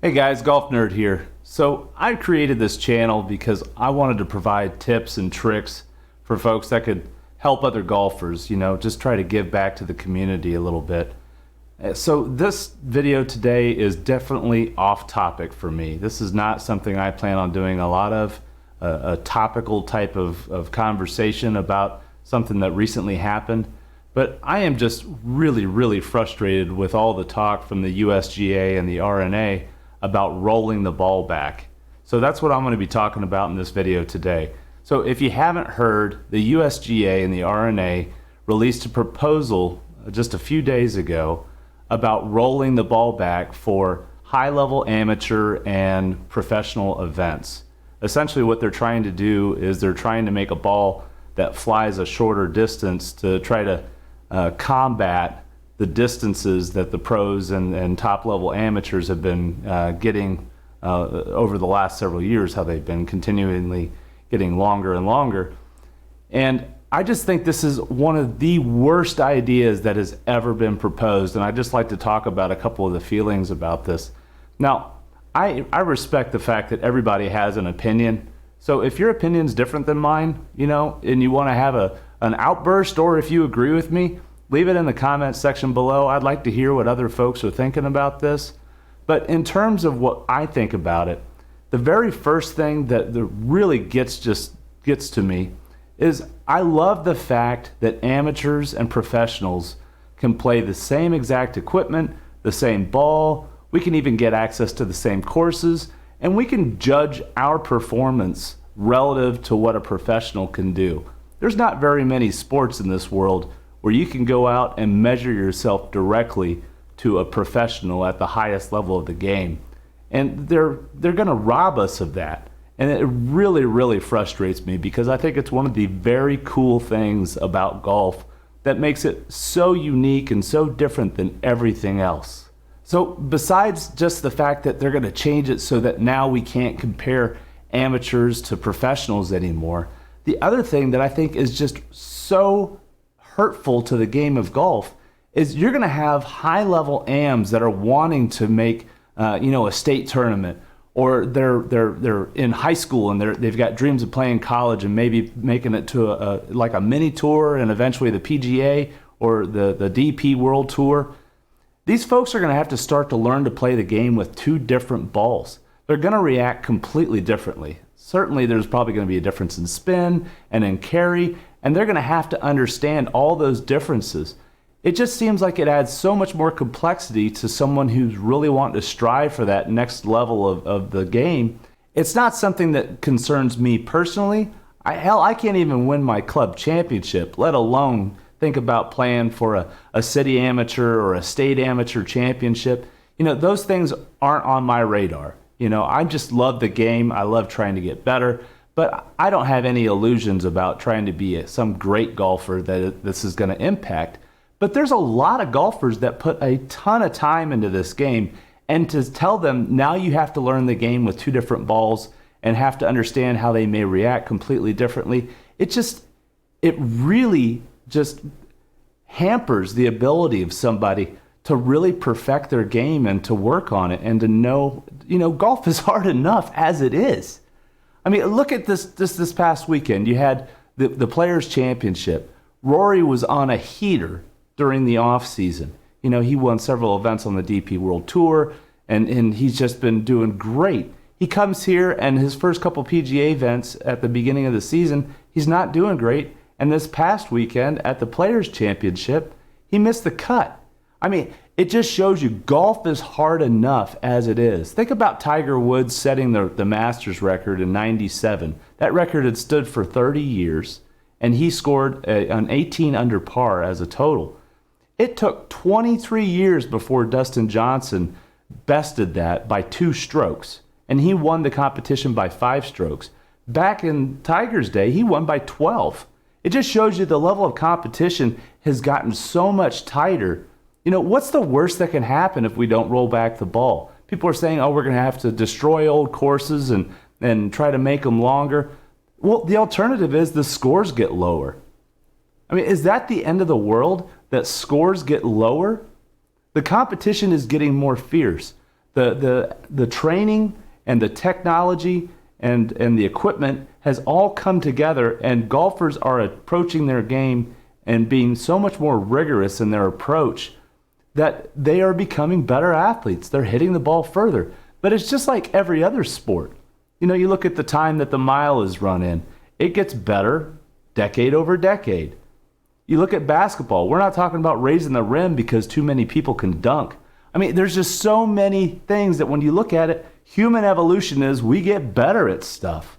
Hey guys, Golf Nerd here. So I created this channel because I wanted to provide tips and tricks for folks that could help other golfers, just try to give back to the community a little bit. So this video today is definitely off topic for me. This is not something I plan on doing a lot of, a topical type of conversation about something that recently happened. But I am just really frustrated with all the talk from the USGA and the R&A about rolling the ball back. So that's what I'm going to be talking about in this video today. So if you haven't heard, the USGA and the R&A released a proposal just a few days ago about rolling the ball back for high-level amateur and professional events. Essentially what they're trying to do is they're trying to make a ball that flies a shorter distance to try to combat the distances that the pros and top-level amateurs have been getting over the last several years, how they've been continually getting longer and longer. And I just think this is one of the worst ideas that has ever been proposed, and I'd just like to talk about a couple of the feelings about this. Now, I respect the fact that everybody has an opinion, so if your opinion's different than mine, and you want to have an outburst, or if you agree with me, leave it in the comments section below. I'd like to hear what other folks are thinking about this. But in terms of what I think about it, the very first thing that really gets to me is I love the fact that amateurs and professionals can play the same exact equipment, the same ball. We can even get access to the same courses, and we can judge our performance relative to what a professional can do. There's not very many sports in this world where you can go out and measure yourself directly to a professional at the highest level of the game. And they're going to rob us of that. And it really frustrates me because I think it's one of the very cool things about golf that makes it so unique and so different than everything else. So besides just the fact that they're going to change it so that now we can't compare amateurs to professionals anymore, the other thing that I think is just so hurtful to the game of golf is you're going to have high-level AMs that are wanting to make a state tournament, or they're in high school and they've got dreams of playing college and maybe making it to a mini tour and eventually the PGA or the DP World Tour. These folks are going to have to start to learn to play the game with two different balls. They're going to react completely differently. Certainly there's probably going to be a difference in spin and in carry, and they're going to have to understand all those differences. It just seems like it adds so much more complexity to someone who's really wanting to strive for that next level of the game. It's not something that concerns me personally. I can't even win my club championship, let alone think about playing for a city amateur or a state amateur championship. Those things aren't on my radar. I just love the game. I love trying to get better. But I don't have any illusions about trying to be some great golfer that this is going to impact. But there's a lot of golfers that put a ton of time into this game, and to tell them now you have to learn the game with two different balls and have to understand how they may react completely differently, it really just hampers the ability of somebody to really perfect their game and to work on it and to know, golf is hard enough as it is. I mean, look at this past weekend. You had the Players' Championship. Rory was on a heater during the off season. He won several events on the DP World Tour, and he's just been doing great. He comes here, and his first couple PGA events at the beginning of the season, he's not doing great. And this past weekend at the Players' Championship, he missed the cut. I mean, it just shows you golf is hard enough as it is. Think about Tiger Woods setting the Masters record in '97. That record had stood for 30 years, and he scored an 18 under par as a total. It took 23 years before Dustin Johnson bested that by 2 strokes, and he won the competition by 5 strokes. Back in Tiger's day, he won by 12. It just shows you the level of competition has gotten so much tighter. What's the worst that can happen if we don't roll back the ball? People are saying, we're going to have to destroy old courses and try to make them longer. Well, the alternative is the scores get lower. I mean, is that the end of the world, that scores get lower? The competition is getting more fierce. The training and the technology and the equipment has all come together, and golfers are approaching their game and being so much more rigorous in their approach that they are becoming better athletes. They're hitting the ball further. But it's just like every other sport. You know, you look at the time that the mile is run in, it gets better decade over decade. You look at basketball, we're not talking about raising the rim because too many people can dunk. I mean, there's just so many things that when you look at it, human evolution is we get better at stuff.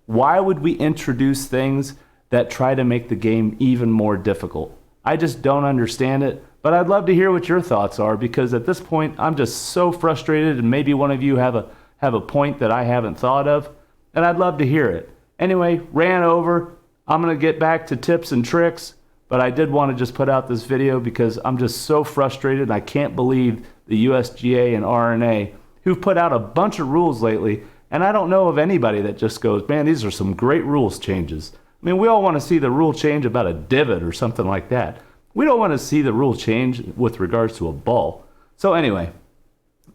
Why would we introduce things that try to make the game even more difficult? I just don't understand it, but I'd love to hear what your thoughts are, because at this point, I'm just so frustrated, and maybe one of you have a point that I haven't thought of, and I'd love to hear it. Anyway, ran over. I'm going to get back to tips and tricks, but I did want to just put out this video because I'm just so frustrated, and I can't believe the USGA and RNA, who've put out a bunch of rules lately, and I don't know of anybody that just goes, man, these are some great rules changes. I mean, we all want to see the rule change about a divot or something like that. We don't want to see the rule change with regards to a ball. So anyway,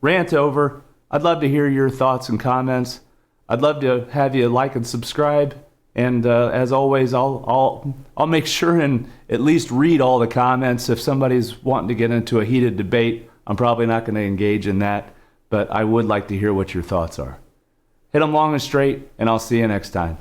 rant over. I'd love to hear your thoughts and comments. I'd love to have you like and subscribe. And as always, I'll make sure and at least read all the comments. If somebody's wanting to get into a heated debate, I'm probably not going to engage in that. But I would like to hear what your thoughts are. Hit them long and straight, and I'll see you next time.